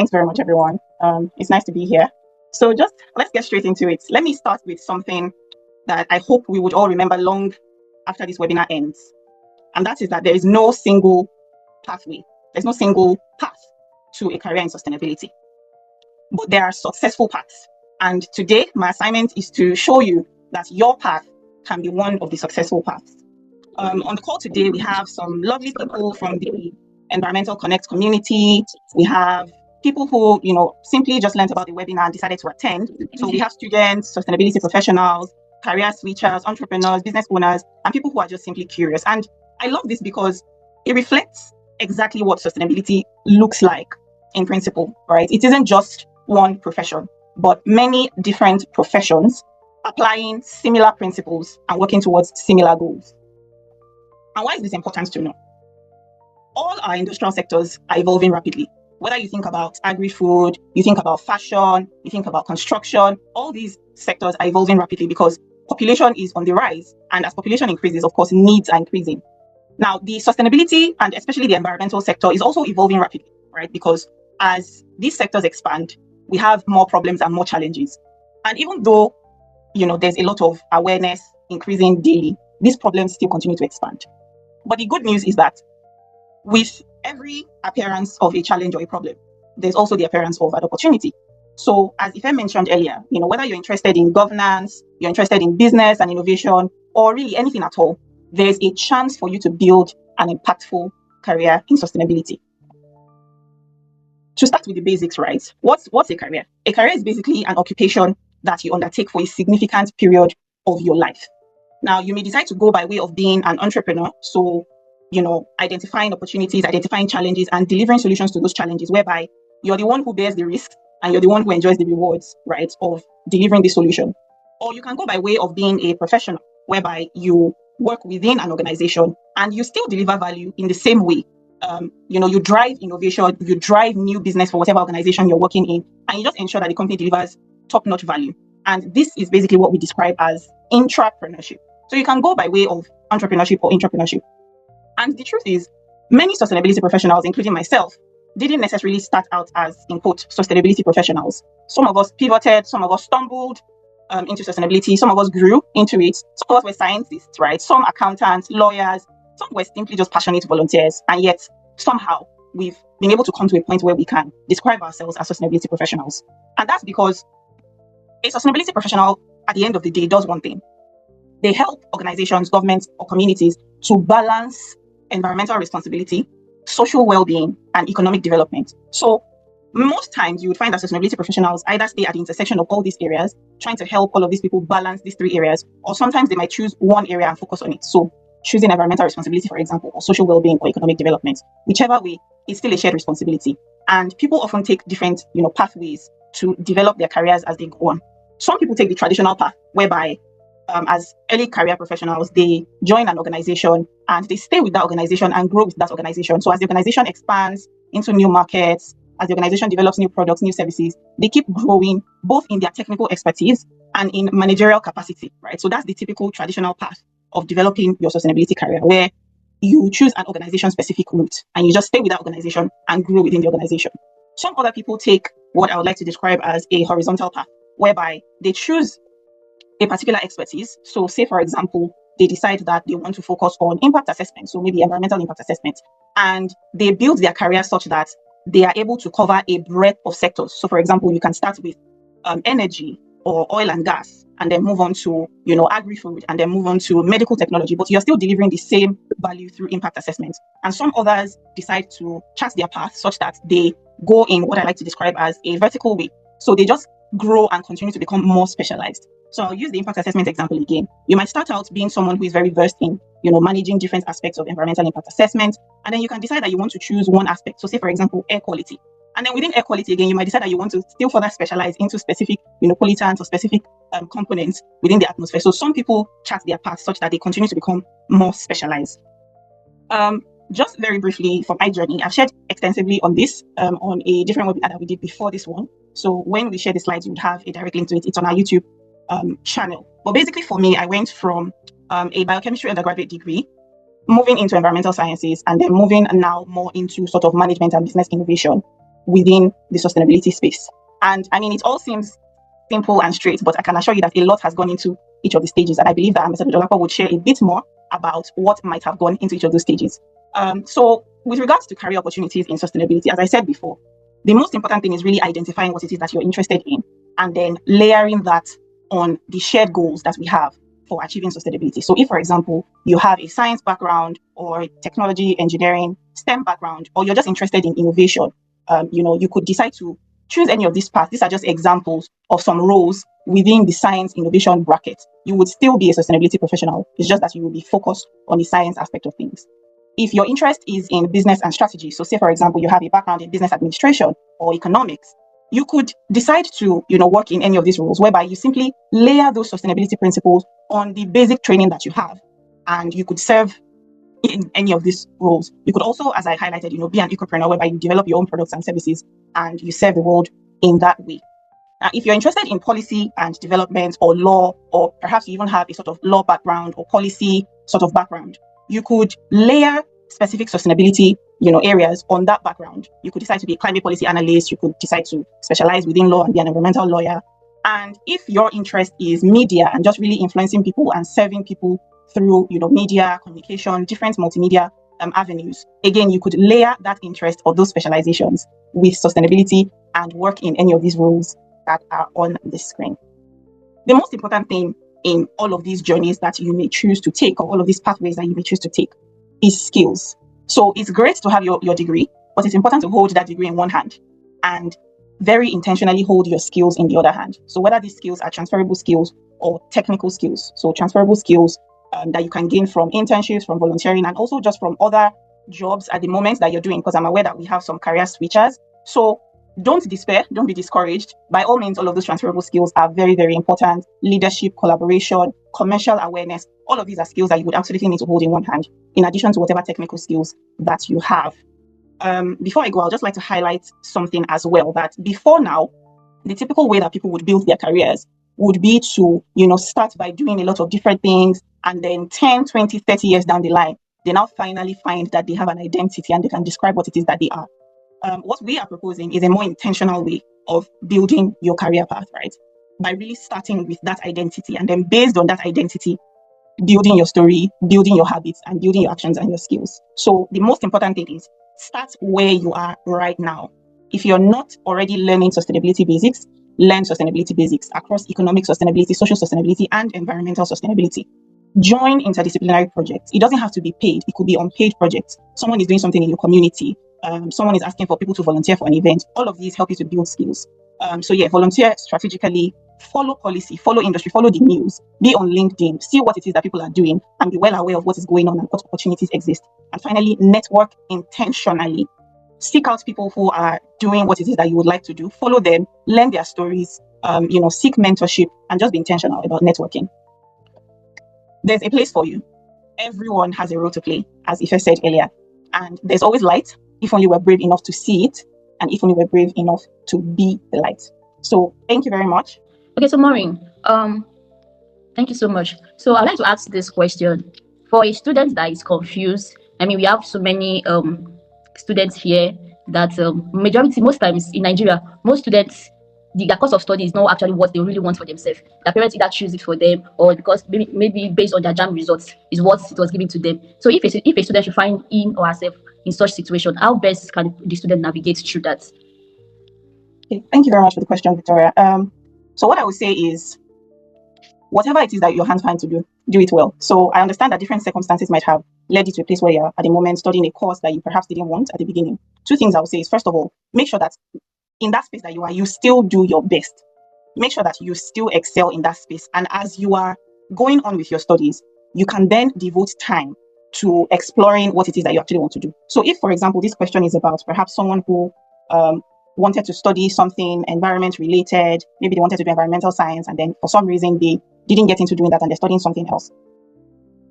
Thanks very much, everyone. It's nice to be here. So just let's get straight into it. Let me start with something that I hope we would all remember long after this webinar ends. And that is that there is no single pathway. There's no single path to a career in sustainability. But there are successful paths. And today, my assignment is to show you that your path can be one of the successful paths. On the call today, we have some lovely people from the Environmental Connect community. We have people who, simply just learned about the webinar and decided to attend. So we have students, sustainability professionals, career switchers, entrepreneurs, business owners, and people who are just simply curious. And I love this because it reflects exactly what sustainability looks like in principle, right? It isn't just one profession, but many different professions applying similar principles and working towards similar goals. And why is this important to know? All our industrial sectors are evolving rapidly. Whether you think about agri-food, you think about fashion, you think about construction, all these sectors are evolving rapidly because population is on the rise. And as population increases, of course, needs are increasing. Now, the sustainability and especially the environmental sector is also evolving rapidly, right? Because as these sectors expand, we have more problems and more challenges. And even though, there's a lot of awareness increasing daily, these problems still continue to expand. But the good news is that with every appearance of a challenge or a problem, there's also the appearance of an opportunity. So as Ife mentioned earlier, whether you're interested in governance, you're interested in business and innovation, or really anything at all, there's a chance for you to build an impactful career in sustainability. To start with the basics, right? What's a career? A career is basically an occupation that you undertake for a significant period of your life. Now, you may decide to go by way of being an entrepreneur. So, identifying opportunities, identifying challenges, and delivering solutions to those challenges, whereby you're the one who bears the risk and you're the one who enjoys the rewards, right, of delivering the solution. Or you can go by way of being a professional, whereby you work within an organization and you still deliver value in the same way. You drive innovation, you drive new business for whatever organization you're working in, and you just ensure that the company delivers top-notch value. And this is basically what we describe as intrapreneurship. So you can go by way of entrepreneurship or intrapreneurship. And the truth is, many sustainability professionals, including myself, didn't necessarily start out as, in quote, sustainability professionals. Some of us pivoted, some of us stumbled into sustainability, some of us grew into it, some of us were scientists, right? Some accountants, lawyers, some were simply just passionate volunteers. And yet, somehow, we've been able to come to a point where we can describe ourselves as sustainability professionals. And that's because a sustainability professional, at the end of the day, does one thing. They help organizations, governments, or communities to balance environmental responsibility, social well-being, and economic development. So most times you would find that sustainability professionals either stay at the intersection of all these areas, trying to help all of these people balance these three areas, or sometimes they might choose one area and focus on it. So choosing environmental responsibility, for example, or social well-being or economic development, whichever way, it's still a shared responsibility. And people often take different, pathways to develop their careers as they go on. Some people take the traditional path, whereby as early career professionals, they join an organization and they stay with that organization and grow with that organization. So as the organization expands into new markets, as the organization develops new products, new services, they keep growing both in their technical expertise and in managerial capacity, right? So that's the typical traditional path of developing your sustainability career, where you choose an organization-specific route and you just stay with that organization and grow within the organization. Some other people take what I would like to describe as a horizontal path, whereby they choose a particular expertise. So say, for example, they decide that they want to focus on impact assessment, so maybe environmental impact assessment, and they build their career such that they are able to cover a breadth of sectors. So for example, you can start with energy or oil and gas, and then move on to, agri-food, and then move on to medical technology, but you're still delivering the same value through impact assessment. And some others decide to chart their path such that they go in what I like to describe as a vertical way. So they just grow and continue to become more specialized. So I'll use the impact assessment example again. You might start out being someone who is very versed in, managing different aspects of environmental impact assessment. And then you can decide that you want to choose one aspect. So say, for example, air quality. And then within air quality, again, you might decide that you want to still further specialize into specific, pollutants or specific components within the atmosphere. So some people chart their path such that they continue to become more specialized. Just very briefly from my journey, I've shared extensively on this on a different webinar that we did before this one. So when we share the slides, you would have a direct link to it. It's on our YouTube channel. But basically for me, I went from a biochemistry undergraduate degree, moving into environmental sciences, and then moving now more into sort of management and business innovation. within the sustainability space. And I mean, it all seems simple and straight, but I can assure you that a lot has gone into each of the stages. And I believe that Mr. Dolapo would share a bit more about what might have gone into each of those stages. So with regards to career opportunities in sustainability, as I said before, the most important thing is really identifying what it is that you're interested in and then layering that on the shared goals that we have for achieving sustainability. So if, for example, you have a science background or technology, engineering, STEM background, or you're just interested in innovation, you could decide to choose any of these paths. These are just examples of some roles within the science innovation bracket. You would still be a sustainability professional. It's just that you will be focused on the science aspect of things. If your interest is in business and strategy, so say, for example, you have a background in business administration or economics, you could decide to, work in any of these roles whereby you simply layer those sustainability principles on the basic training that you have, and you could serve in any of these roles. You could also, as I highlighted, be an ecopreneur whereby you develop your own products and services and you serve the world in that way. Now, if you're interested in policy and development or law, or perhaps you even have a sort of law background or policy sort of background, you could layer specific sustainability, areas on that background. You could decide to be a climate policy analyst. You could decide to specialize within law and be an environmental lawyer. And if your interest is media and just really influencing people and serving people through, media, communication, different multimedia avenues, again, you could layer that interest or those specializations with sustainability and work in any of these roles that are on the screen. The most important thing in all of these journeys that you may choose to take, or all of these pathways that you may choose to take, is skills. So it's great to have your degree, but it's important to hold that degree in one hand and very intentionally hold your skills in the other hand. So whether these skills are transferable skills or technical skills. So transferable skills that you can gain from internships, from volunteering, and also just from other jobs at the moment that you're doing, because I'm aware that we have some career switchers. So don't despair, don't be discouraged. By all means, all of those transferable skills are very, very important. Leadership, collaboration, commercial awareness, all of these are skills that you would absolutely need to hold in one hand, in addition to whatever technical skills that you have. Before I go, I'd just like to highlight something as well, that before now, the typical way that people would build their careers would be to, start by doing a lot of different things, and then 10, 20, 30 years down the line, they now finally find that they have an identity and they can describe what it is that they are. What we are proposing is a more intentional way of building your career path, right? By really starting with that identity, and then based on that identity, building your story, building your habits, and building your actions and your skills. So the most important thing is start where you are right now. If you're not already learning sustainability basics, learn sustainability basics across economic sustainability, social sustainability, and environmental sustainability. Join interdisciplinary projects. It doesn't have to be paid. It could be unpaid projects. Someone is doing something in your community. Someone is asking for people to volunteer for an event. All of these help you to build skills. Volunteer strategically, follow policy, follow industry, follow the news, be on LinkedIn, see what it is that people are doing, and be well aware of what is going on and what opportunities exist. And finally, network intentionally. Seek out people who are doing what it is that you would like to do, follow them, learn their stories, seek mentorship, and just be intentional about networking. There's a place for you. Everyone has a role to play, as Ife said earlier. And there's always light, if only we're brave enough to see it, and if only we're brave enough to be the light. So thank you very much. Okay, so Morin, thank you so much. So I'd like to ask this question. For a student that is confused, I mean, we have so many students here that most times in Nigeria, most students, their course of study is not actually what they really want for themselves. Their parents either choose it for them, or because maybe based on their JAM results is what it was given to them. So if a student should find him or herself in such situation, how best can the student navigate through that? Okay, thank you very much for the question, Victoria. So what I would say is, whatever it is that your hands find to do it well. So I understand that different circumstances might have led you to a place where you're at the moment studying a course that you perhaps didn't want at the beginning. Two things I would say is, first of all, make sure that in that space that you are, you still do your best. Make sure that you still excel in that space. And as you are going on with your studies, you can then devote time to exploring what it is that you actually want to do. So if, for example, this question is about perhaps someone who wanted to study something environment related, maybe they wanted to do environmental science, and then for some reason they didn't get into doing that and they're studying something else.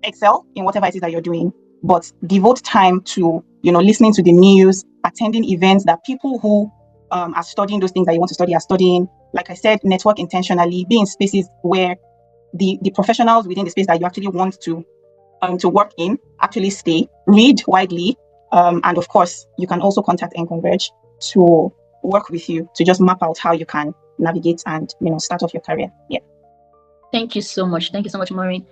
Excel in whatever it is that you're doing, but devote time to, listening to the news, attending events that people who are studying those things that you want to study are studying. Like I said, network intentionally, be in spaces where the professionals within the space that you actually want to work in actually stay. Read widely, and of course, you can also contact Converge to work with you to just map out how you can navigate and start off your career. Yeah. Thank you so much. Thank you so much, Maureen.